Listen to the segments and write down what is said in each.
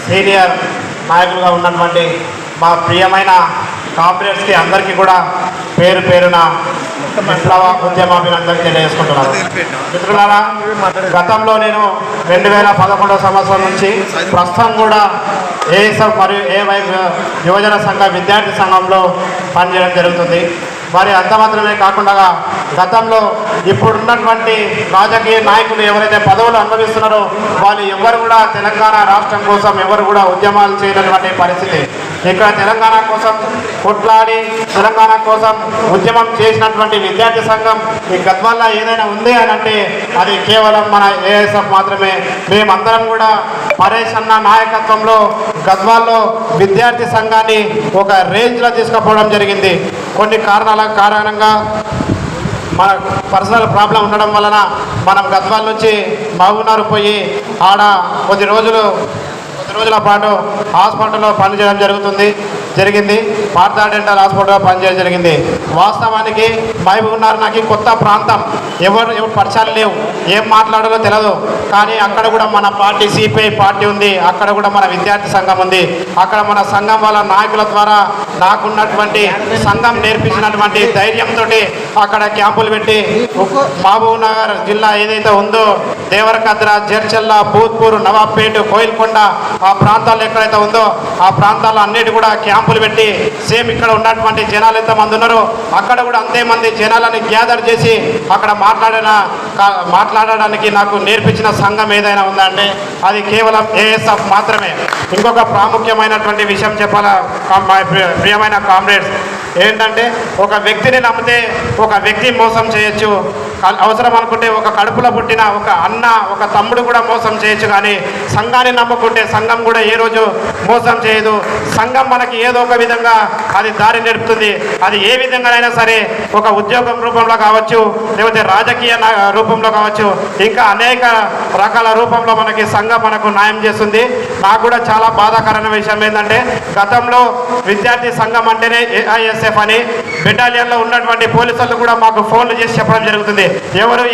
Senior నాయకులుగా ఉన్నటువంటి మా ప్రియమైన కామ్రేడ్స్కి అందరికీ కూడా పేరు పేరున విప్లవ ఉద్యమాభినందనలు తెలియజేసుకుంటున్నాను. మిత్రులారా, గతంలో నేను 2011 సంవత్సరం నుంచి ప్రస్తుతం కూడా ఏఎస్ఎఫ్ మరియు ఏవై యువజన సంఘ విద్యార్థి సంఘంలో పనిచేయడం జరుగుతుంది. మరి అంత మాత్రమే కాకుండా గతంలో ఇప్పుడున్నటువంటి రాజకీయ నాయకులు ఎవరైతే పదవులు అనుభవిస్తున్నారో వాళ్ళు ఎవరు కూడా తెలంగాణ రాష్ట్రం కోసం ఎవరు కూడా ఉద్యమాలు చేయనటువంటి పరిస్థితి. ఇక్కడ తెలంగాణ కోసం కొట్లాడి తెలంగాణ కోసం ఉద్యమం చేసినటువంటి విద్యార్థి సంఘం ఈ గద్వాల్లో ఏదైనా ఉంది అని అంటే అది కేవలం మన ఏఎస్ఎఫ్ మాత్రమే. మేమందరం కూడా పరేష్ అన్న నాయకత్వంలో గద్వాల్లో విద్యార్థి సంఘాన్ని ఒక రేంజ్లో తీసుకుపోవడం జరిగింది. కొన్ని కారణంగా మన పర్సనల్ ప్రాబ్లం ఉండడం వలన మనం గద్వాల నుంచి మహబూబ్నగర్ పోయి ఆడ కొద్ది రోజుల పాటు హాస్పిటల్లో పనిచేయడం జరిగింది. పార్థా డెంటల్ హాస్పిటల్లో పనిచేయడం జరిగింది. వాస్తవానికి మహబూబ్నగర్ నాకు కొత్త ప్రాంతం, ఎవరు పరిచయాలు లేవు, ఏం మాట్లాడాలో తెలియదు. కానీ అక్కడ కూడా మన పార్టీ సిపిఐ పార్టీ ఉంది, అక్కడ కూడా మన విద్యార్థి సంఘం ఉంది. అక్కడ మన సంఘం వాళ్ళ నాయకుల ద్వారా నాకున్నటువంటి సంఘం నేర్పించినటువంటి ధైర్యంతో అక్కడ క్యాంపులు పెట్టి మహబూబ్నగర్ జిల్లా ఏదైతే ఉందో దేవరకద్ర, జర్చల్ల, భూత్పూర్, నవాబ్పేట, కోయిల్కొండ ఆ ప్రాంతాల్లో ఎక్కడైతే ఉందో ఆ ప్రాంతాల్లో అన్నిటి కూడా క్యాంపులు పెట్టి సేమ్ ఇక్కడ ఉన్నటువంటి జనాలు ఎంతమంది ఉన్నారో అక్కడ కూడా అంతేమంది జనాలని గ్యాదర్ చేసి అక్కడ మాట్లాడడానికి నాకు నేర్పించిన సంఘం ఏదైనా ఉందంటే అది కేవలం ఏఎస్ఎఫ్ మాత్రమే. ఇంకొక ప్రాముఖ్యమైనటువంటి విషయం చెప్పాలా ప్రియమైన కామ్రేడ్స్ ఏంటంటే, ఒక వ్యక్తిని నమ్మితే ఒక వ్యక్తి మోసం చేయొచ్చు, అవసరం అనుకుంటే ఒక కడుపులో పుట్టిన ఒక అన్న ఒక తమ్ముడు కూడా మోసం చేయొచ్చు. కానీ సంఘాన్ని నమ్ముకుంటే సంఘం కూడా ఏ రోజు మోసం చేయదు. సంఘం మనకి ఏదో ఒక విధంగా అది దారి నడుపుతుంది. అది ఏ విధంగానైనా సరే, ఒక ఉద్యోగం రూపంలో కావచ్చు, లేకపోతే రాజకీయ రూపంలో కావచ్చు, ఇంకా అనేక రకాల రూపంలో మనకి సంఘం మనకు న్యాయం చేస్తుంది. నాకు కూడా చాలా బాధాకరమైన విషయం ఏంటంటే, గతంలో విద్యార్థి సంఘం అంటేనే ఏఐఎస్ఎఫ్ అని బెటాలియన్లో ఉన్నటువంటి పోలీసులు కూడా మాకు ఫోన్లు చేసి చెప్పడం జరుగుతుంది. ఎవరు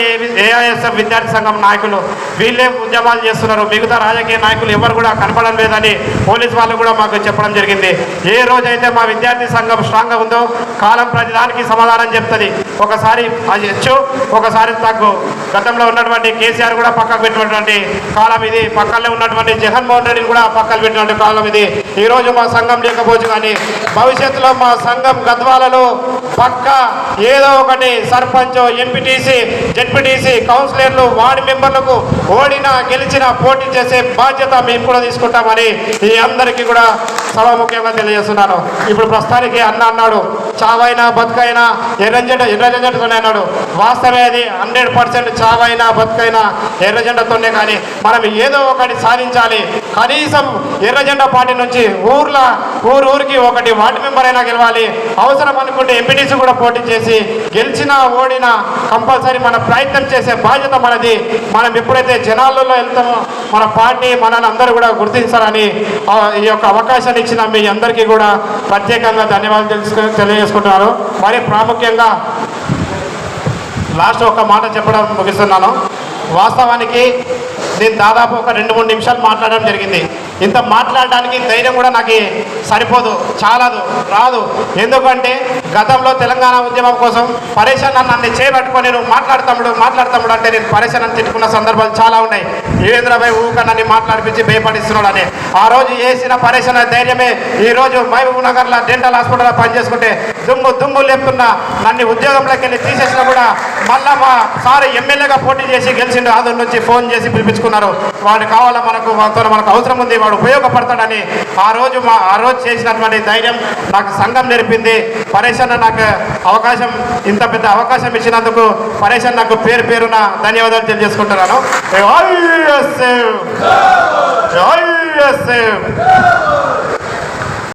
ఏఐఎస్ఎఫ్ విద్యార్థి సంఘం నాయకులు వీళ్ళే ఉద్యమాలు చేస్తున్నారు, మిగతా రాజకీయ నాయకులు ఎవరు కూడా కనపడడం లేదని పోలీసు వాళ్ళు కూడా మాకు చెప్పడం జరిగింది. ఏ రోజైతే మా విద్యార్థి సంఘం స్ట్రాంగ్గా ఉందో కాలం ప్రతిదానికి సమాధానం చెప్తుంది. ఒకసారి అది హెచ్చు, ఒకసారి తగ్గు. గతంలో ఉన్నటువంటి కేసీఆర్ కూడా పక్కకు పెట్టినటువంటి కాలం ఇది, పక్కనే ఉన్నటువంటి జగన్మోహన్ రెడ్డిని కూడా పక్కకు పెట్టినటువంటి కాలం ఇది. ఈరోజు మా సంఘం లేకపోవచ్చు, కానీ భవిష్యత్తులో మా సంఘం గద్వాలలో పక్క ఏదో ఒకటి సర్పంచ్, ఎంపీటీసీ, జెడ్పీటీసీ, కౌన్సిలర్లు, వార్డు మెంబర్లకు ఓడినా గెలిచినా పోటీ చేసే బాధ్యత మేము కూడా తీసుకుంటామని ఈ అందరికీ కూడా సభాముఖ్యంగా తెలియజేస్తున్నాను. ఇప్పుడు ప్రస్తుతానికి అన్నాడు చావైనా బతుకైనా ఎర్రజెండతోనే అన్నాడు. వాస్తవే, అది 100% చావైనా బతుకైనా ఎర్రజెండతోనే. కానీ మనం ఏదో ఒకటి సాధించాలి. కనీసం ఎర్రజెండా పార్టీ నుంచి ఊరికి ఒకటి వార్డు మెంబర్ అయినా గెలవాలి. అవసరం అనుకుంటే ఎంపీటీసీ కూడా పోటీ చేసి గెలిచినా ఓడినా కంపల్సరీ మన ప్రయత్నం చేసే బాధ్యత మనది. మనం ఎప్పుడైతే జనాలలో వెళ్తామో మన పార్టీ మనల్ని అందరూ కూడా గుర్తించాలని ఈ యొక్క అవకాశాన్ని ఇచ్చిన మీ అందరికీ కూడా ప్రత్యేకంగా ధన్యవాదాలు తెలియజేసుకుంటున్నారు. మరి ప్రాముఖ్యంగా లాస్ట్ ఒక మాట చెప్పడం ముగిస్తున్నాను. వాస్తవానికి నేను దాదాపు ఒక 2-3 నిమిషాలు మాట్లాడడం జరిగింది. ఇంత మాట్లాడడానికి ధైర్యం కూడా నాకు సరిపోదు, చాలదు, రాదు. ఎందుకంటే గతంలో తెలంగాణ ఉద్యమం కోసం పరేష్ అన్న నన్ను చేయబట్టుకొని నువ్వు మాట్లాడతాడు అంటే నేను పరేష్ అన్న తిట్టుకున్న సందర్భాలు చాలా ఉన్నాయి. యువేంద్రభాయ్ ఊక నన్ను మాట్లాడిపించి భయపడిస్తున్నాడు అని. ఆ రోజు చేసిన పరేష్ అన్న ధైర్యమే ఈరోజు మహబూబ్నగర్లో డెంటల్ హాస్పిటల్లో పనిచేసుకుంటే దుమ్ము లేపుతున్నా నన్ను ఉద్యోగంలోకి వెళ్ళి తీసేసినా కూడా మళ్ళా మా సార్ ఎమ్మెల్యేగా పోటీ చేసి గెలిచిండు. ఆదరణ నుంచి ఫోన్ చేసి పిలిపించుకున్నారు. వాడు కావాలా, మనకు అవసరం ఉంది, వాడు ఉపయోగపడతాడని ఆ రోజు చేసినటువంటి ధైర్యం నాకు సంఘం నేర్పింది. పరేష్ అన్న నాకు ఇంత పెద్ద అవకాశం ఇచ్చినందుకు పరేష్ అన్న నాకు పేరున ధన్యవాదాలు తెలియజేసుకుంటున్నాను.